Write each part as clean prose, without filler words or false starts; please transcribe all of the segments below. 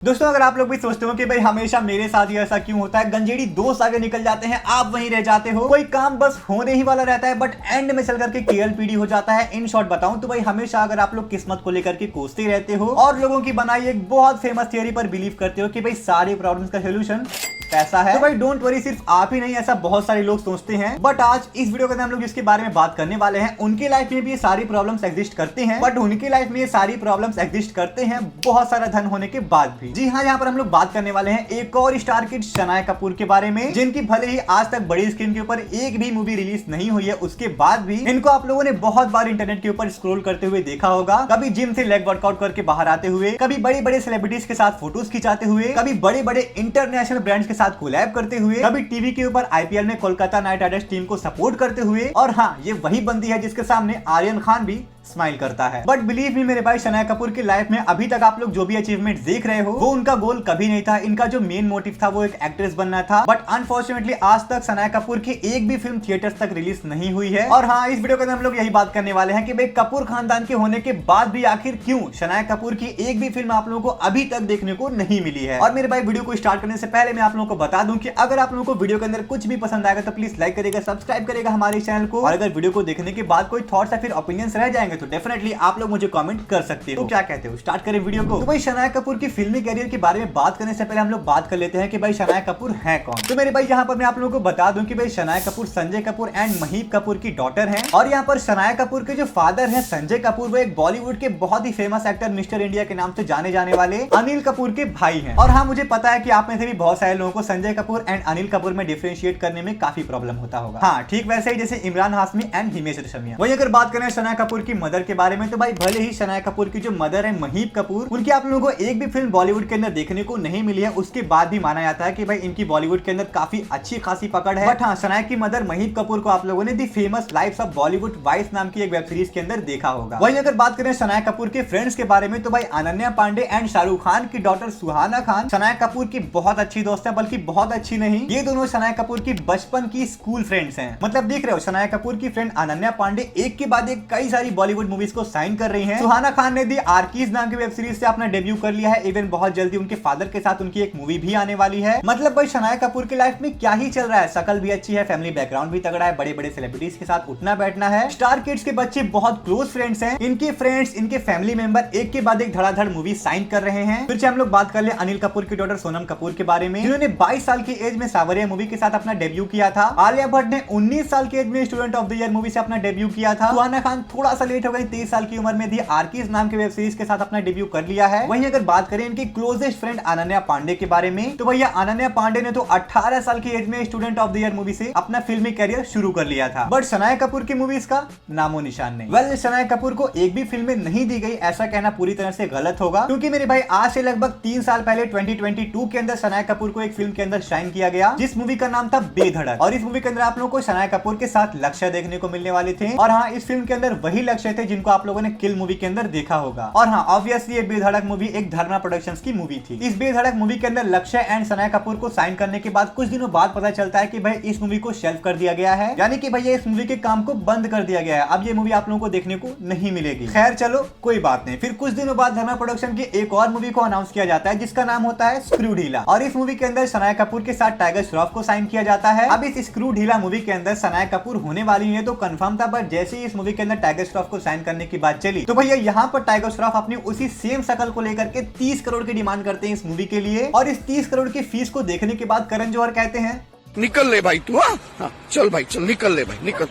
दोस्तों अगर आप लोग भी सोचते हो कि भाई हमेशा मेरे साथ ही ऐसा क्यों होता है, गंजेड़ी दोस्त आगे निकल जाते हैं, आप वहीं रह जाते हो, कोई काम बस होने ही वाला रहता है बट एंड में चल करके केएलपीडी हो जाता है। इन शॉर्ट बताऊं तो भाई हमेशा अगर आप लोग किस्मत को लेकर के कोसते रहते हो और लोगों की बनाई एक बहुत फेमस थियरी पर बिलीव करते हो कि भाई सारी प्रॉब्लम्स का सोल्यूशन पैसा है, तो भाई डोंट वरी, सिर्फ आप ही नहीं ऐसा बहुत सारे लोग सोचते हैं। बट आज इस वीडियो के अंदर हम लोग जिसके बारे में बात करने वाले हैं उनकी लाइफ में भी ये सारी प्रॉब्लम्स एग्जिस्ट करते हैं, बट उनकी लाइफ में ये सारी प्रॉब्लम्स एग्जिस्ट करते हैं बहुत सारा धन होने के बाद भी। जी हाँ, यहाँ पर हम लोग बात करने वाले हैं एक और स्टार किड शनाया कपूर के बारे में, जिनकी भले ही आज तक बड़ी स्क्रीन के ऊपर एक भी मूवी रिलीज नहीं हुई है, उसके बाद भी इनको आप लोगों ने बहुत बार इंटरनेट के ऊपर स्क्रॉल करते हुए देखा होगा। कभी जिम से लेग वर्कआउट करके बाहर आते हुए, कभी बड़े बड़े सेलिब्रिटीज के साथ फोटोज खिंचाते हुए, कभी बड़े बड़े इंटरनेशनल ब्रांड्स के साथ कोलैब करते हुए, कभी टीवी के ऊपर आईपीएल में कोलकाता नाइट राइडर्स टीम को सपोर्ट करते हुए। और हाँ, ये वही बंदी है जिसके सामने आर्यन खान भी स्माइल करता है। बट बिलीव मी मेरे भाई, शनाया कपूर की लाइफ में अभी तक आप लोग जो भी अचीवमेंट देख रहे हो वो उनका गोल कभी नहीं था। इनका जो मेन मोटिव था वो एक एक्ट्रेस बनना था, बट अनफॉर्चुनेटली आज तक शनाया कपूर की एक भी फिल्म थिएटर्स तक रिलीज नहीं हुई है। और हाँ, इस वीडियो के अंदर हम लोग यही बात करने वाले हैं कि भाई कपूर खानदान के होने के बाद भी आखिर क्यों शनाया कपूर की एक भी फिल्म आप लोगों को अभी तक देखने को नहीं मिली है। और मेरे भाई वीडियो को स्टार्ट करने से पहले मैं आप लोगों को बता दूं कि अगर आप लोगों को वीडियो के अंदर कुछ भी पसंद आएगा तो प्लीज लाइक करेगा, सब्सक्राइब करेगा हमारे चैनल को, और अगर वीडियो को देखने के बाद कोई थॉट्स या फिर ओपिनियंस रह जाएंगे तो डेफिनेटली आप लोग मुझे कमेंट कर सकते हो। तो क्या कहते हो, स्टार्ट करें वीडियो को। तो भाई शनाया कपूर की फिल्मी करियर के बारे में बात करने से पहले हम लोग बात कर लेते हैं कि भाई शनाया कपूर है कौन। तो मेरे भाई यहाँ पर मैं आप लोगों को बता दूं कि भाई शनाया कपूर संजय कपूर एंड महीप कपूर की डॉटर हैं, और यहाँ पर शनाया कपूर के जो फादर हैं संजय कपूर, वो एक बॉलीवुड के बहुत ही फेमस एक्टर मिस्टर इंडिया के नाम से जाने जाने वाले अनिल कपूर के भाई हैं। और हाँ, मुझे पता है कि आप में से भी बहुत सारे लोगों को संजय कपूर एंड अनिल कपूर में डिफरेंशिएट करने में काफी प्रॉब्लम होता होगा। हाँ, ठीक वैसे ही जैसे इमरान हाशमी एंड हिमेश रेशमिया। वही अगर बात करें शनाया कपूर की मदर के बारे में, तो भाई भले ही शनाया कपूर की जो मदर है महीप कपूर, उनकी आप लोगों को एक भी फिल्म बॉलीवुड के अंदर देखने को नहीं मिली है, उसके बाद भी माना जाता है कि भाई इनकी बॉलीवुड के अंदर काफी अच्छी खासी पकड़ है। बट हाँ, शनाया की मदर महीप कपूर को आप लोगों ने दी famous lives of Bollywood wives नाम की एक वेब सीरीज के अंदर देखा होगा। वही अगर बात करें शनाया कपूर के फ्रेंड्स के बारे में, तो भाई अनन्या पांडे एंड शाहरुख खान की डॉटर सुहाना खान शनाया कपूर की बहुत अच्छी दोस्त है, बल्कि बहुत अच्छी नहीं, ये दोनों शनाया कपूर की बचपन की स्कूल फ्रेंड्स हैं। मतलब देख रहे हो, शनाया कपूर की फ्रेंड अनन्या पांडे एक के बाद एक कई सारी बॉलीवुड मूवीज को साइन कर रही है। सुहाना खान ने दी आर्कीज नाम की वेब सीरीज से अपना डेब्यू कर लिया है। इवन बहुत जल्दी उनके फादर के साथ उनकी एक मूवी भी आने वाली है। मतलब भाई शनाया कपूर की लाइफ में क्या ही चल रहा है, शकल भी अच्छी है, फैमिली बैकग्राउंड भी तगड़ा है, बड़े बड़े सेलिब्रिटीज के साथ उठना बैठना है, स्टार किड्स के बच्चे बहुत क्लोज फ्रेंड्स हैं, इनके फ्रेंड्स इनके फैमिली मेंबर एक के बाद एक धड़ाधड़ मूवी साइन कर रहे हैं। फिर से हम लोग बात कर ले अनिल कपूर की डॉटर सोनम कपूर के बारे में, जिन्होंने 22 साल की एज में सावरिया मूवी के साथ अपना डेब्यू किया था। आलिया भट्ट ने 19 साल की एज में student of the year movie से अपना डेब्यू किया था। सुहाना खान थोड़ा सा लेट हो गई, 23 साल की उम्र में दी आर्कीज नाम की वेब सीरीज के साथ अपना डेब्यू कर लिया है। वहीं अगर बात करें इनकी क्लोजेस्ट फ्रेंड अनन्या पांडे के बारे में, तो भैया अनन्या पांडे ने तो 18 साल की एज में student of the year movie से अपना फिल्मी करियर शुरू कर लिया था। बट शनाया कपूर की मूवीज का नामो निशान नहीं। वेल, शनाया कपूर को एक भी फिल्म नहीं दी गई, ऐसा कहना पूरी तरह से गलत होगा, क्योंकि मेरे भाई आज से लगभग 3 साल पहले 2022 के अंदर शनाया कपूर को एक फिल्म के अंदर शाइन किया गया, जिस मूवी का नाम था बेधड़क। और इस मूवी के अंदर आप लोगों को शनाया कपूर के साथ लक्ष्य देखने को मिलने वाले थे। और हाँ, इस फिल्म के अंदर वही लक्ष्य थे जिनको आप लोगों ने किल मूवी के अंदर देखा होगा। और हाँ, ऑब्वियसली ये बेधड़क मूवी एक धर्मा प्रोडक्शंस की मूवी थी। इस बेधड़क मूवी के अंदर लक्ष्य एंड शनाया कपूर को साइन करने के बाद कुछ दिनों बाद पता चलता है कि भाई इस मूवी को शेल्फ कर दिया गया है, यानी कि भैया इस मूवी के काम को बंद कर दिया गया है। अब ये मूवी आप लोगों को देखने को नहीं मिलेगी। खैर चलो, कोई बात नहीं। फिर कुछ दिनों बाद धर्मा प्रोडक्शन की एक और मूवी को अनाउंस किया जाता है जिसका नाम होता है स्क्रू ढीला, और इस मूवी के अंदर शनाया कपूर के साथ टाइगर श्रॉफ को साइन किया जाता है। अब इस स्क्रू ढीला मूवी के अंदर शनाया कपूर होने वाली है तो कंफर्म था, बट जैसे ही इस मूवी के अंदर टाइगर श्रॉफ को साइन करने की बात चली तो भैया यहाँ पर टाइगर श्रॉफ अपनी उसी सेम शकल को लेकर के 30 करोड़ की डिमांड करते हैं इस मूवी के लिए। और इस 30 करोड़ की फीस को देखने के बाद करण जौहर कहते हैं, निकल ले भाई तू। हाँ, चल भाई चल, निकल ले भाई, निकल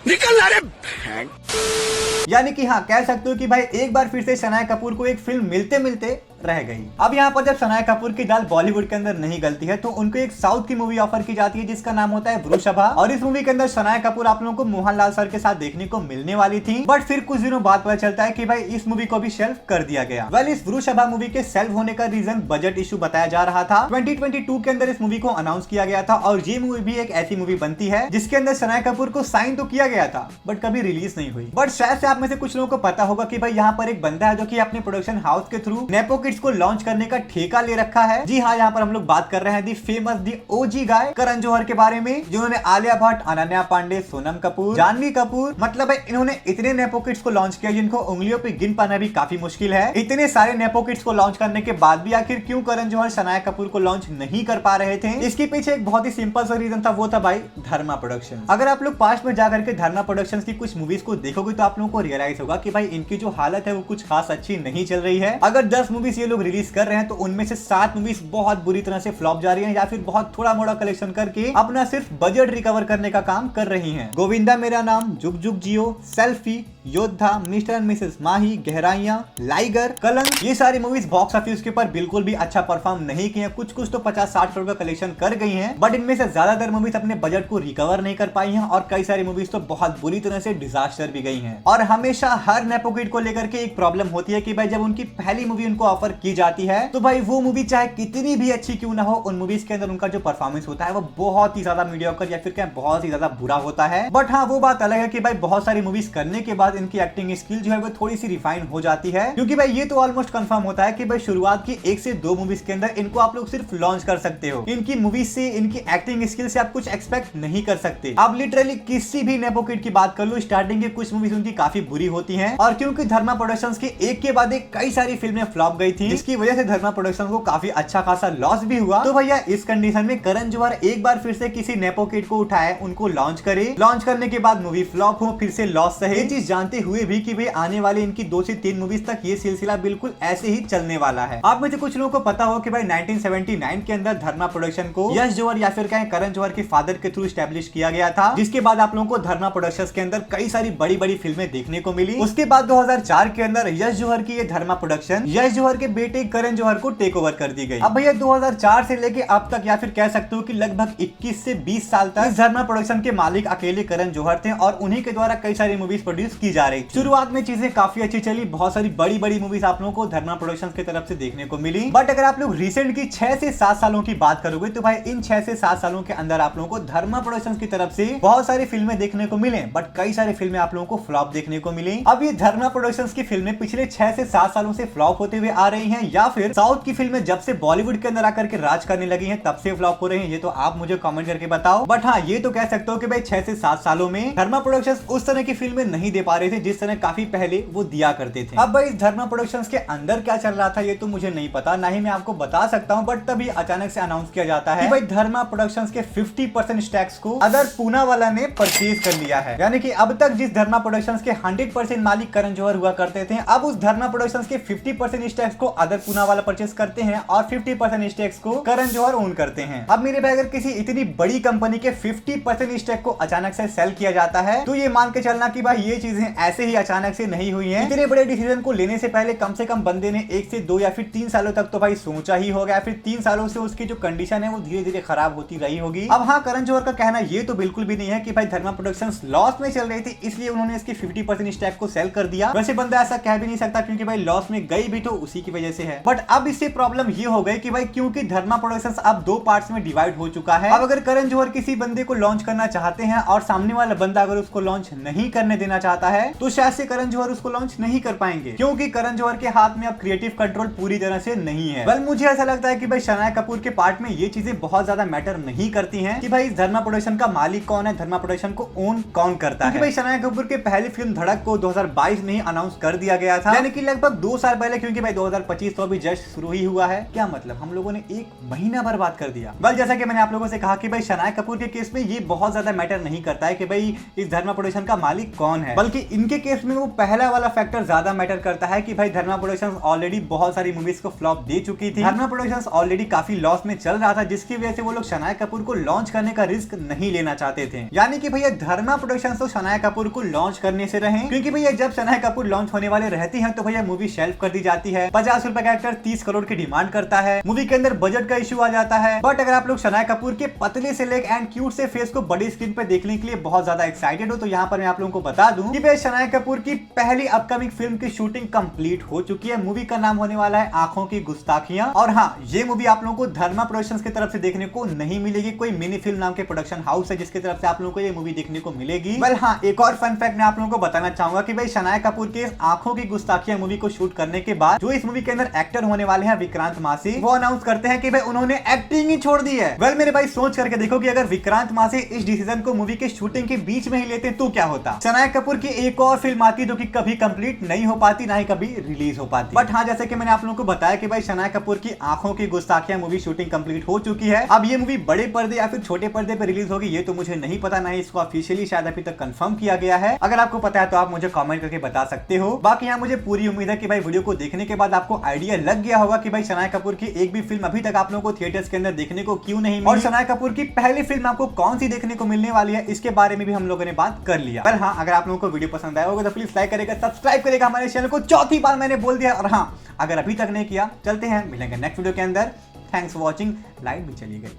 निकल। अरे यानी कि हाँ, कह सकते हो कि भाई एक बार फिर से शनाया कपूर को एक फिल्म मिलते मिलते रह गई। अब यहाँ पर जब शनाया कपूर की दाल बॉलीवुड के अंदर नहीं गलती है तो उनको एक साउथ की मूवी ऑफर की जाती है जिसका नाम होता है वृषभा। और इस मूवी के अंदर शनाया कपूर आप लोगों को मोहनलाल सर के साथ देखने को मिलने वाली थी, बट फिर कुछ दिनों बाद पता चलता है कि भाई इस मूवी को भी शेल्फ कर दिया गया। वेल, इस वृषभा मूवी के सेल्फ होने का रीजन बजट इशू बताया जा रहा था। 2022 के अंदर इस मूवी को अनाउंस किया गया था, और ये मूवी भी एक ऐसी मूवी बनती है जिसके अंदर शनाया कपूर को साइन तो किया गया था बट कभी रिलीज नहीं हुई। बट शायद से आप में से कुछ लोगों को पता होगा कि भाई यहाँ पर एक बंदा है जो कि अपने प्रोडक्शन हाउस के थ्रू नेपो किड्स को लॉन्च करने का ठेका ले रखा है। जी हाँ, यहाँ पर हम लोग बात कर रहे हैं दी फेमस दी ओजी गाय करण जौहर के बारे में, जिन्होंने आलिया भट्ट, अनन्या पांडे, सोनम कपूर, जानवी कपूर, मतलब है इन्होंने इतने नेपो किड्स को लॉन्च किया जिनको उंगलियों पे गिन पाना भी काफी मुश्किल है। इतने सारे नेपो किड्स को लॉन्च करने के बाद भी आखिर क्यों करण जौहर शनाया कपूर को लॉन्च नहीं कर पा रहे थे? इसके पीछे एक बहुत ही सिंपल सा रीजन था, वो था भाई धर्मा प्रोडक्शन। अगर आप लोग पास्ट में जाकर के धर्मा प्रोडक्शंस की कुछ मूवीज को देखोगे तो आप लोगों को रियलाइज होगा कि भाई इनकी जो हालत है वो कुछ खास अच्छी नहीं चल रही है। अगर 10 मूवीज ये लोग रिलीज कर रहे हैं तो उनमें से 7 मूवीज बहुत बुरी तरह से फ्लॉप जा रही हैं या फिर बहुत थोड़ा मोड़ा कलेक्शन करके अपना सिर्फ बजट रिकवर करने का काम कर रही हैं। गोविंदा मेरा नाम, Jug Jugg Jeeyo, selfie, Yodha, mister and missus Mahi, Gehraiyaan, Liger, Kalank, ये सारी मूवीज बॉक्स ऑफिस के ऊपर बिल्कुल भी अच्छा परफॉर्म नहीं किए हैं। कुछ तो 50-60 करोड़ का कलेक्शन कर गई हैं, बट इनमें से ज्यादातर मूवीज अपने बजट को रिकवर नहीं कर पाई हैं और कई सारी मूवीज तो बहुत बुरी तरह से डिजास्टर भी गई हैं। और हमेशा हर नेपो किड को लेकर के एक प्रॉब्लम होती है कि भाई जब उनकी पहली मूवी उनको ऑफर की जाती है तो भाई वो मूवी चाहे कितनी भी अच्छी क्यों ना हो, उन मूवीज के अंदर उनका जो परफॉर्मेंस होता है वो बहुत ही ज्यादा मीडियोकर या फिर क्या बहुत ही ज्यादा बुरा होता है। बट हाँ, वो बात अलग है कि भाई बहुत सारी मूवीज करने के बाद इनकी एक्टिंग स्किल जो है वो थोड़ी सी रिफाइन हो जाती है, क्योंकि भाई ये तो ऑलमोस्ट कंफर्म होता है कि भाई शुरुआत की 1 से 2 मूवीज के अंदर इनको आप लोग सिर्फ लॉन्च कर सकते हो। इनकी मूवीज से, इनकी एक्टिंग स्किल से आप कुछ एक्सपेक्ट नहीं कर सकते। आप लिटरली किसी भी नेपो किड की बात कर लो, स्टार्टिंग के कुछ मूवीज उनकी काफी बुरी होती हैं और क्योंकि धर्मा प्रोडक्शंस की एक के बाद एक कई सारी फिल्में फ्लॉप गई थी, जिसकी वजह से धर्मा प्रोडक्शन को काफी अच्छा खासा लॉस भी हुआ। तो भैया इस कंडीशन में करण जौहर एक बार फिर से किसी नेपो किड को उठाए, उनको लॉन्च करे, लॉन्च करने के बाद मूवी फ्लॉप हो, फिर से लॉस सहे, ये चीज जानते हुए भी कि भाई आने वाले इनकी 2 से 3 मूवीज तक ये सिलसिला बिल्कुल ऐसे ही चलने वाला है। आप में से कुछ लोगों को पता हो कि भाई 1979 के अंदर धर्मा प्रोडक्शन को यश जौहर या फिर क्या करण जौहर के फादर के थ्रू स्टैब्लिश किया गया था, जिसके बाद आप लोगों को धर्मा प्रोडक्शंस के अंदर कई सारी बड़ी बड़ी फिल्में देखने को मिली। उसके बाद 2004 के अंदर यश जौहर की ये धर्मा प्रोडक्शन यश जौहर के बेटे करण जौहर को टेक ओवर कर दी गई। अब भैया 2004 से लेके अब तक या फिर कह सकते हो कि लगभग 21 से 20 साल तक धर्मा प्रोडक्शन के मालिक अकेले करण जौहर थे और उन्हीं के द्वारा कई सारी मूवीज प्रोड्यूस की जा रही थी। शुरुआत में चीजें काफी अच्छी चली, बहुत सारी बड़ी बड़ी मूवीज आप लोगों को धर्मा प्रोडक्शंस की तरफ से देखने को मिली। बट अगर आप लोग रिसेंट की 6 से 7 सालों की बात करोगे तो भाई इन 6 से 7 सालों के अंदर आप लोगों को धर्मा प्रोडक्शंस की तरफ से बहुत सारी फिल्में देखने को मिले, बट कई सारी फिल्में आप लोगों को फ्लॉप देखने को मिली। अब ये धर्मा प्रोडक्शंस की फिल्में पिछले 6 से 7 सालों से फ्लॉप होते हुए आ रही हैं या फिर साउथ की फिल्में जब से बॉलीवुड के अंदर आकर के राज करने लगी हैं तब से फ्लॉप हो रही हैं, ये तो आप मुझे कमेंट करके बताओ। बट हाँ, ये तो कह सकते हो कि भाई 6 से 7 सालों में धर्मा प्रोडक्शंस उस तरह की फिल्में नहीं दे पा रहे थे जिस तरह काफी पहले वो दिया करते थे। अब भाई इस धर्मा प्रोडक्शंस के अंदर क्या चल रहा था ये तो मुझे नहीं पता, ना ही मैं आपको बता सकता हूं, बट तभी अचानक से अनाउंस किया जाता है कि भाई धर्मा प्रोडक्शंस के 50% स्टैक्स को अदर पूनावाला ने परचेज कर लिया है। यानी कि अब तक जिस धर्मा प्रोडक्शंस के 100% मालिक करण जौहर हुआ करते थे, अब उस धर्मा प्रोडक्शंस के 50% स्टैक्स को अदर पूनावाला परचेज करते हैं और 50% स्टैक्स को करण जौहर ओन करते हैं। अब मेरे भाई अगर किसी इतनी बड़ी कंपनी के 50% स्टैक को अचानक से सेल किया जाता है तो ये मान के चलना कि भाई ये चीजें ऐसे ही अचानक से नहीं हुई हैं। इतने बड़े डिसीजन को लेने से पहले कम से कम बंदे ने 1 से 2 या फिर 3 सालों तक तो भाई सोचा ही होगा, फिर 3 सालों से उसकी जो कंडीशन है वो धीरे धीरे खराब होती रही होगी। अब हाँ, करण जौहर का कहना ये तो बिल्कुल भी नहीं है कि भाई धर्मा प्रोडक्शंस लॉस में चल रही थी इसलिए उन्होंने इसकी 50% स्टैक को सेल कर दिया। वैसे बंदा ऐसा कह भी नहीं सकता क्योंकि भाई लॉस में गई भी तो उसी की वजह से है। बट अब इससे प्रॉब्लम ये हो गई कि भाई क्योंकि धर्मा प्रोडक्शंस अब 2 पार्ट्स में डिवाइड हो चुका है। अब अगर करण जौहर किसी बंदे को लॉन्च करना चाहते हैं और सामने वाला बंदा अगर उसको लॉन्च नहीं करने देना चाहता है तो शायद से करण जौहर उसको लॉन्च नहीं कर पाएंगे, क्योंकि करण जौहर के हाथ में अब क्रिएटिव कंट्रोल पूरी तरह से नहीं है। वेल मुझे ऐसा लगता है कि भाई शनाया कपूर के पार्ट में ये चीजें बहुत ज्यादा मैटर नहीं करती हैं कि भाई इस धर्मा प्रोडक्शन का मालिक कौन है, धर्मा प्रोडक्शन को ओन कौन करता है। भाई शनाया कपूर के पहली फिल्म धड़क को 2022 में ही अनाउंस कर दिया गया था, यानी कि लगभग 2 साल पहले, क्योंकि भाई 2025 तो अभी जस्ट शुरू ही हुआ है। क्या मतलब, हम लोगों ने 1 महीना बर्बाद कर दिया। वेल जैसा कि मैंने आप लोगों से कहा कि भाई शनाया कपूर के केस में ये बहुत ज्यादा मैटर नहीं करता है कि भाई इस धर्मा प्रोडक्शन का मालिक कौन है, बल्कि इनके केस में वो पहला वाला फैक्टर ज्यादा मैटर करता है कि भाई धर्मा प्रोडक्शंस ऑलरेडी बहुत सारी मूवीज को फ्लॉप दे चुकी थी। धर्मा प्रोडक्शंस ऑलरेडी काफी लॉस में चल रहा था, जिसकी वजह से वो लोग शनाया कपूर को लॉन्च करने का रिस्क नहीं लेना चाहते थे। यानी कि भैया धर्मा प्रोडक्शंस तो शनाया कपूर को लॉन्च करने से रहे, क्योंकि भैया जब शनाया कपूर लॉन्च होने वाले रहती हैं तो भैया मूवी शेल्फ कर दी जाती है। 50 रुपए का एक्टर 30 करोड़ की डिमांड करता है, मूवी के अंदर बजट का इशू आ जाता है। बट अगर आप लोग शनाया कपूर के पतले से लेग एंड क्यूट से फेस को बड़ी स्क्रीन पे देखने के लिए बहुत ज्यादा एक्साइटेड हो तो यहाँ पर मैं आप लोगों को बता दूं कि भाई शनाया कपूर की पहली अपकमिंग फिल्म की शूटिंग कंप्लीट हो चुकी है। मूवी का नाम होने वाला है आंखों की गुस्ताखियां। और हाँ, ये मूवी आप लोगों को धर्मा प्रोडक्शंस की तरफ से देखने को नहीं मिलेगी। कोई मिनी फिल्म नाम के प्रोडक्शन हाउस है जिसकी तरफ से आप लोगों को ये मूवी देखने को मिलेगी। वेल हाँ, एक और फन फैक्ट मैं आप लोगों को बताना चाहूंगा कि भाई शनाया कपूर के आंखों की गुस्ताखियां मूवी को शूट करने के बाद जो इस मूवी के अंदर एक्टर होने वाले हैं विक्रांत मासी, वो अनाउंस करते हैं कि भाई उन्होंने एक्टिंग ही छोड़ दी है। वेल मेरे भाई सोच करके देखो कि अगर विक्रांत मासी इस डिसीजन को मूवी के शूटिंग के बीच में ही लेते तो क्या होता। शनाया कपूर की एक और फिल्म आती जो कि कभी कंप्लीट नहीं हो पाती, ना ही कभी रिलीज हो पाती। बट हाँ, जैसे कि मैंने आप लोगों को बताया कि भाई शनाया कपूर की आंखों की गुस्ताखियां मूवी शूटिंग कंप्लीट हो चुकी है। अब ये मूवी बड़े पर्दे या फिर छोटे पर्दे पर रिलीज होगी ये तो मुझे नहीं पता, ना ही इसको ऑफिशियली शायद अभी तक कंफर्म किया गया है। अगर आपको पता है तो आप मुझे कमेंट करके बता सकते हो। बाकी यहाँ मुझे पूरी उम्मीद है कि भाई वीडियो को देखने के बाद आपको आइडिया लग गया होगा कि भाई शनाया कपूर की एक भी फिल्म अभी तक आप लोगों को थिएटर्स के अंदर देखने को क्यों नहीं मिली, और शनाया कपूर की पहली फिल्म आपको कौन सी देखने को मिलने वाली है, इसके बारे में भी हम लोगों ने बात कर लिया। पर हाँ, अगर आप लोगों को वीडियो पसंद आया होगा तो प्लीज लाइक करेगा, सब्सक्राइब करेगा हमारे चैनल को। चौथी बार मैंने बोल दिया। और हाँ, अगर अभी तक नहीं किया, चलते हैं मिलेंगे नेक्स्ट वीडियो के अंदर। Thanks for watching. लाइट भी चली गई।